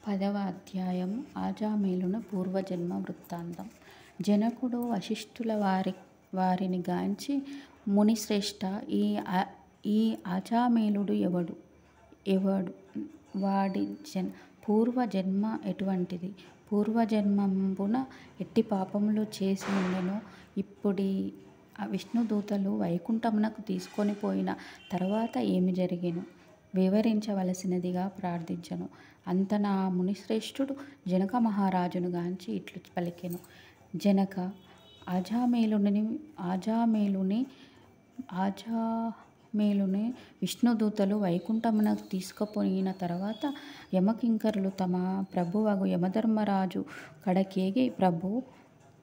10వ అధ్యాయం ఆజామేలున పూర్వజన్మ వృత్తాంతం. జనకుడు వశిష్ఠుల వారిని గాంచి, మునిశ్రేష్ఠ, ఈ ఆజామేలుడు ఎవడు? వాడి పూర్వజన్మ ఎటువంటిది? పూర్వజన్మంబున ఎట్టి పాపములు చేసి ఉండెనో? ఇప్పుడీ విష్ణుదూతలు వైకుంఠమునకు తీసుకొని పోయిన తరువాత ఏమి జరిగెను? వివరించవలసినదిగా ప్రార్థించెను. అంతటా ఆ మునిశ్రేష్ఠుడు జనక మహారాజును గాంచి ఇట్లు పలికెను. జనక, ఆజామేలుని విష్ణుదూతలు వైకుంఠమునకు తీసుకుపోయిన తరువాత యమకింకరులు తమ ప్రభువగు యమధర్మరాజు కడకేగి, ప్రభూ,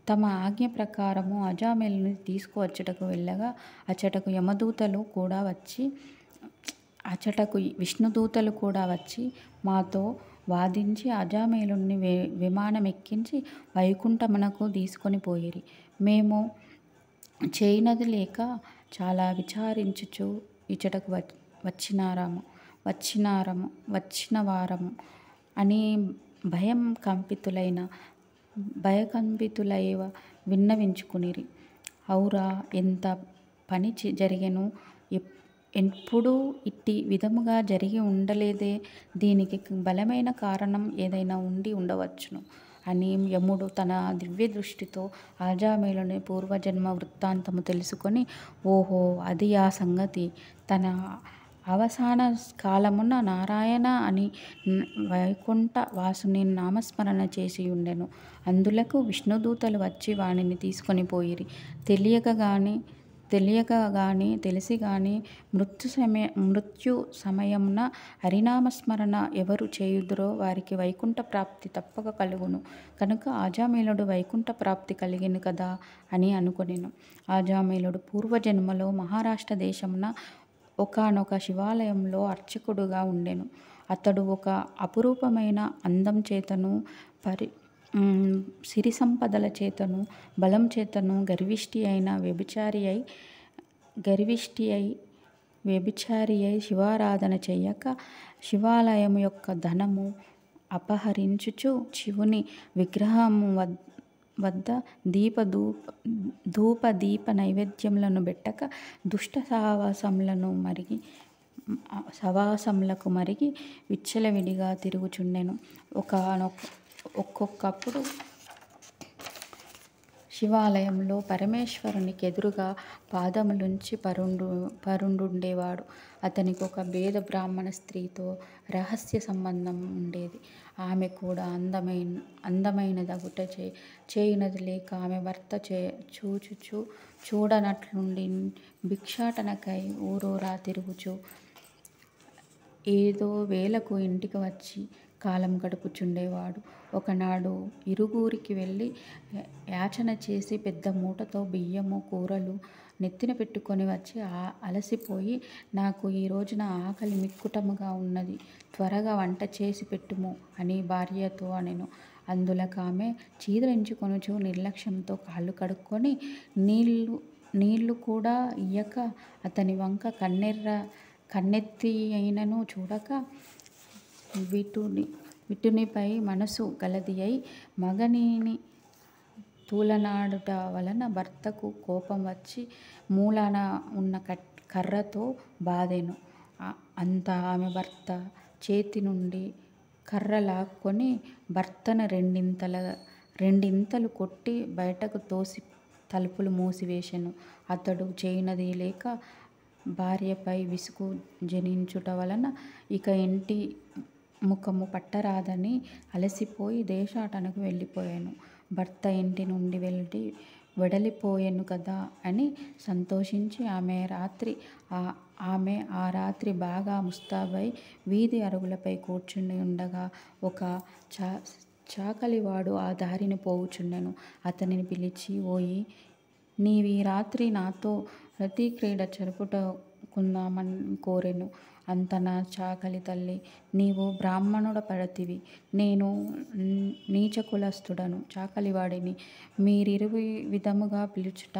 తమ ఆజ్ఞ ప్రకారము ఆజామేలుని తీసుకువచ్చుటకు వెళ్ళగా అచటకు విష్ణుదూతలు కూడా వచ్చి మాతో వాదించి ఆజామేలుని విమానమెక్కించి వైకుంఠమునకు తీసుకొని పోయిరి. మేము చేయునది లేక చాలా విచారించుచు ఇచ్చటకు వచ్చినవారము అని భయకంపితులై విన్నవించుకునిరి. ఔరా, ఎంత పని జరిగెను! ఎప్పుడూ ఇట్టి విధముగా జరిగి ఉండలేదే. దీనికి బలమైన కారణం ఏదైనా ఉండి ఉండవచ్చును అని యముడు తన దివ్య దృష్టితో ఆజామేలుని పూర్వజన్మ వృత్తాంతము తెలుసుకొని, ఓహో, అది ఆ సంగతి! తన అవసాన కాలమున నారాయణ అని వైకుంఠ వాసుని నామస్మరణ చేసి ఉండెను. అందులకు విష్ణుదూతలు వచ్చి వానిని తీసుకొని పోయిరి. తెలియక గాని తెలిసి గాని మృత్యు సమయమున హరినామస్మరణ ఎవరు చేయుదురో వారికి వైకుంఠ ప్రాప్తి తప్పక కలుగును కనుక ఆజామేలుడు వైకుంఠ ప్రాప్తి కలిగెను కదా అని అనుకొనెను. ఆజామేలుడు పూర్వజన్మలో మహారాష్ట్ర దేశమున ఒకానొక శివాలయంలో అర్చకుడుగా ఉండెను. అతడు ఒక అపురూపమైన అందం చేతను సిరి సంపదల చేతను బలం చేతను గర్విష్ఠి అయి శివారాధన చెయ్యక శివాలయము యొక్క ధనము అపహరించుచు శివుని విగ్రహము వద్ద ధూప దీప నైవేద్యములను బెట్టక దుష్ట సవాసములకు మరిగి విచ్చలవిడిగా తిరుగుచుండెను. ఒక్కొక్కప్పుడు శివాలయంలో పరమేశ్వరునికి ఎదురుగా పాదములుంచి పరుండుండేవాడు. అతనికి ఒక పేద బ్రాహ్మణ స్త్రీతో రహస్య సంబంధం ఉండేది. ఆమె కూడా అందమైనదగుట చేయునది లేక ఆమె భర్త చూడనట్లుండి భిక్షాటనకై ఊరూరా తిరుగుచు ఏదో వేళకు ఇంటికి వచ్చి కాలం గడుపుచుండేవాడు. ఒకనాడు ఇరుగూరికి వెళ్ళి యాచన చేసి పెద్ద మూటతో బియ్యము కూరలు నెత్తిన పెట్టుకొని వచ్చి అలసిపోయి, నాకు ఈ రోజున ఆకలి మిక్కుటముగా ఉన్నది, త్వరగా వంట చేసి పెట్టుము అని భార్యతో అనెను. అందులకామె చీదరించుకొనుచు నిర్లక్ష్యంతో కాళ్ళు కడుక్కొని నీళ్లు కూడా ఇయ్యక అతని వంక కన్నెత్తియైనను చూడక విటునిపై మనసు గలది అయి మగనిని తూలనాడుట వలన భర్తకు కోపం వచ్చి మూలాన ఉన్న కర్రతో బాదెను. అంతా ఆమె భర్త చేతి నుండి కర్ర లాక్కొని భర్తను రెండింతలు కొట్టి బయటకు తోసి తలుపులు మూసివేసెను. అతడు చేయునది లేక భార్యపై విసుగు జనించుట వలన ఇక ఇంటి ముఖము పట్టరాదని అలసిపోయి దేశాటనకు వెళ్ళిపోయెను. భర్త ఇంటి నుండి వెడలిపోయెను కదా అని సంతోషించి ఆమె ఆ రాత్రి బాగా ముస్తాబై వీధి అరుగులపై కూర్చుని ఉండగా ఒక చాకలివాడు ఆ దారిని పోవుచుండెను. అతనిని పిలిచి, ఓయి, నీవీ రాత్రి నాతో రతిక్రీడ జరుపుకుందామని కోరెను. అంతటా చాకలి తల్లి, నీవు బ్రాహ్మణుడపడితివి, నేను నీచకులస్థుడను, చాకలివాడిని. మీరిరువి విధముగా పిలుచుట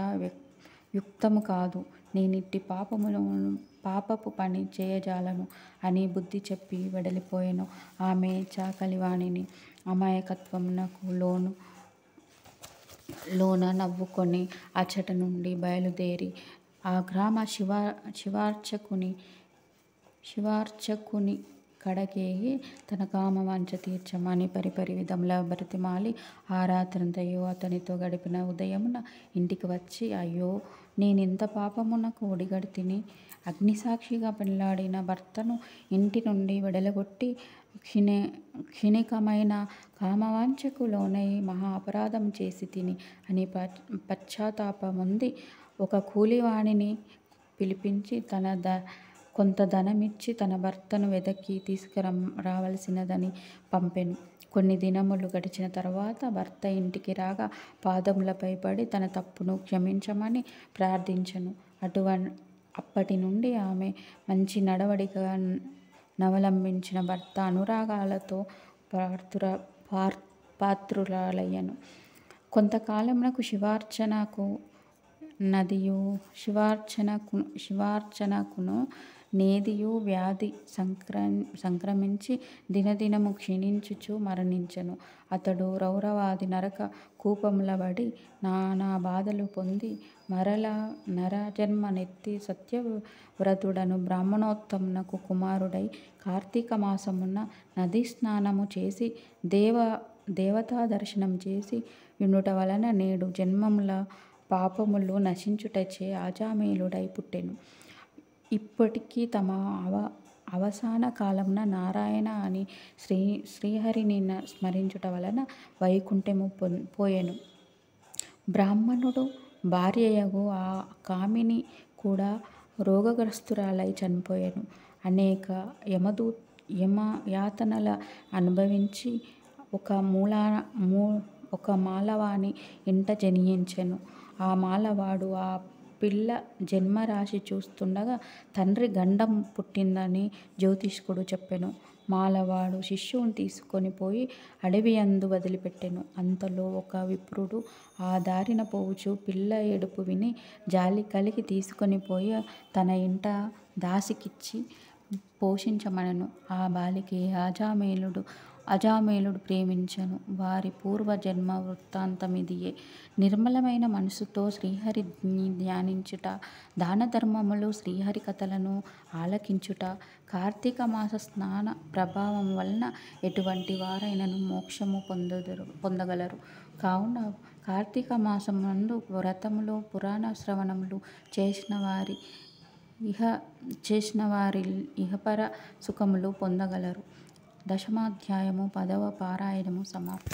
యుక్తము కాదు. నేనిట్టి పాపమును పాపపు పని చేయజాలను అని బుద్ధి చెప్పి వెడలిపోయెను. ఆమె చాకలివానిని అమాయకత్వమునకు లోన నవ్వుకొని అచ్చట నుండి బయలుదేరి ఆ గ్రామ శివార్చకుని కడకేగి తన కామవాంఛ తీర్చమని పరిపరి విధముల బ్రతిమాలి ఆ రాత్రంతయు అతనితో గడిపిన ఉదయమున ఇంటికి వచ్చి, అయ్యో, నేనింత పాపమునకు ఒడిగడితిని. అగ్నిసాక్షిగా పెళ్ళాడిన భర్తను ఇంటి నుండి వెడలగొట్టి క్షణికమైన కామవాంఛకు లోనై మహా అపరాధం చేసి తిని అని పశ్చాత్తాపమొంది ఒక కూలివానిని పిలిపించి కొంత ధనమిచ్చి తన భర్తను వెదకి తీసుకురావలసినదని పంపెను. కొన్ని దినములు గడిచిన తరువాత భర్త ఇంటికి రాగా పాదములపై పడి తన తప్పును క్షమించమని ప్రార్థించెను. అప్పటి నుండి ఆమె మంచి నడవడిక నవలంబించిన భర్త అనురాగాలతో పాత్రురాలయ్యెను. కొంతకాలమునకు శివార్చనకును నేదియు వ్యాధి సంక్రమించి దినదినము క్షీణించుచు మరణించెను. అతడు రౌరవాది నరక కూపములబడి నానా బాధలు పొంది మరల నరజన్మ నెత్తి సత్యవ్రతుడను బ్రాహ్మణోత్తమునకు కుమారుడై కార్తీక మాసమున నదీ స్నానము చేసి దేవతా దర్శనం చేసి యుండుట వలన నేడు జన్మముల పాపములు నశించుటచే అజామిళుడై పుట్టెను. ఇప్పటికి తమ అవసాన కాలమున నారాయణ అని శ్రీహరిని స్మరించుట వలన వైకుంఠము పోయెను. బ్రాహ్మణుడు భార్యయగు ఆ కామిని కూడా రోగగ్రస్తురాలై చనిపోయెను. అనేక యమయాతనల అనుభవించి ఒక మాలవాని ఇంట జనించెను. ఆ మాలవాడు ఆ పిల్ల జన్మరాశి చూస్తుండగా తండ్రి గండం పుట్టిందని జ్యోతిష్కుడు చెప్పెను. మాలవాడు శిశువును తీసుకొని పోయి అడవియందు వదిలిపెట్టెను. అంతలో ఒక విప్రుడు ఆ దారిన పోవుచు పిల్ల ఏడుపు విని జాలి కలిగి తీసుకొని పోయి తన ఇంట దాసికిచ్చి పోషించమనెను. ఆ బాలిక అజామిళుడు ప్రేమించెను. వారి పూర్వజన్మ వృత్తాంతమిదియే. నిర్మలమైన మనసుతో శ్రీహరిని ధ్యానించుట, దానధర్మములు, శ్రీహరి కథలను ఆలకించుట, కార్తీక మాస స్నాన ప్రభావం వలన ఎటువంటి వారైనను మోక్షము పొందగలరు. కావున కార్తీక మాసమందు వ్రతములు, పురాణ శ్రవణములు చేసిన వారి ఇహపర సుఖములు పొందగలరు. దశమాధ్యాయము 10వ పారాయణము సమాప్తం.